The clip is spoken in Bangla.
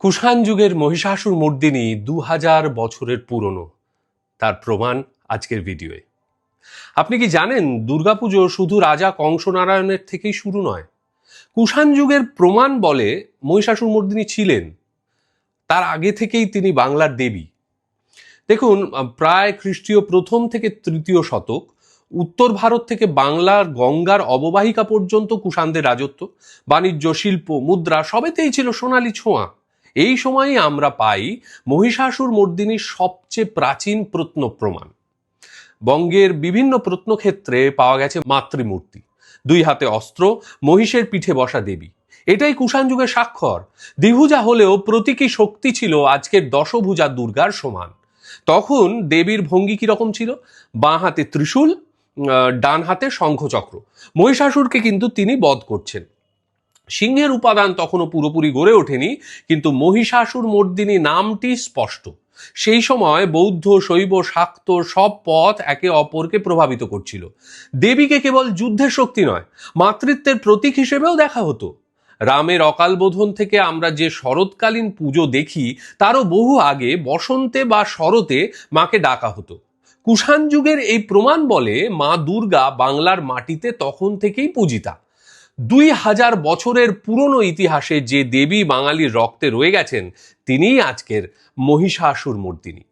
কুষাণ যুগের মহিষাসুর মর্দিনী 2000 বছরের পুরনো, তার প্রমাণ আজকের ভিডিওয়ে। আপনি কি জানেন দুর্গাপুজো শুধু রাজা কংসনারায়ণের থেকেই শুরু নয়? কুষাণ যুগের প্রমাণ বলে মহিষাসুর মর্দিনী ছিলেন, তার আগে থেকেই তিনি বাংলার দেবী। দেখুন, প্রায় খ্রিস্টীয় প্রথম থেকে তৃতীয় শতক উত্তর ভারত থেকে বাংলার গঙ্গার অববাহিকা পর্যন্ত কুষাণদের রাজত্ব, বাণিজ্য, শিল্প, মুদ্রা সবেতেই ছিল সোনালী ছোঁয়া। এই সময়ই আমরা পাই মহিষাসুর মর্দিনীর সবচেয়ে প্রাচীন প্রত্ন প্রমাণ। বঙ্গের বিভিন্ন প্রত্নক্ষেত্রে পাওয়া গেছে মাতৃমূর্তি, 2 হাতে অস্ত্র, মহিষের পিঠে বসা দেবী। এটাই কুষাণ যুগের স্বাক্ষর। দ্বিভুজা হলেও প্রতীকী শক্তি ছিল আজকের দশভুজা দুর্গার সমান। তখন দেবীর ভঙ্গি কিরকম ছিল? বাঁ হাতে ত্রিশূল, ডান হাতে শঙ্খচক্র। মহিষাসুরকে কিন্তু তিনি বধ করছেন। সিংহের উপাদান তখনও পুরোপুরি গড়ে ওঠেনি, কিন্তু মহিষাসুর মর্দিনী নামটি স্পষ্ট। সেই সময় বৌদ্ধ, শৈব, শাক্ত সব পথ একে অপরকে প্রভাবিত করছিল। দেবীকে কেবল যুদ্ধের শক্তি নয়, মাতৃত্বের প্রতীক হিসেবেও দেখা হতো। রামের অকাল বোধন থেকে আমরা যে শরৎকালীন পুজো দেখি, তারও বহু আগে বসন্তে বা শরতে মাকে ডাকা হতো। কুষাণ যুগের এই প্রমাণ বলে মা দুর্গা বাংলার মাটিতে তখন থেকেই পূজিতা। 2000 বছরের পুরনো ইতিহাসে যে দেবী বাঙালির রক্তে রয়ে গেছেন, তিনিই আজকের মহিষাসুর মর্দিনী।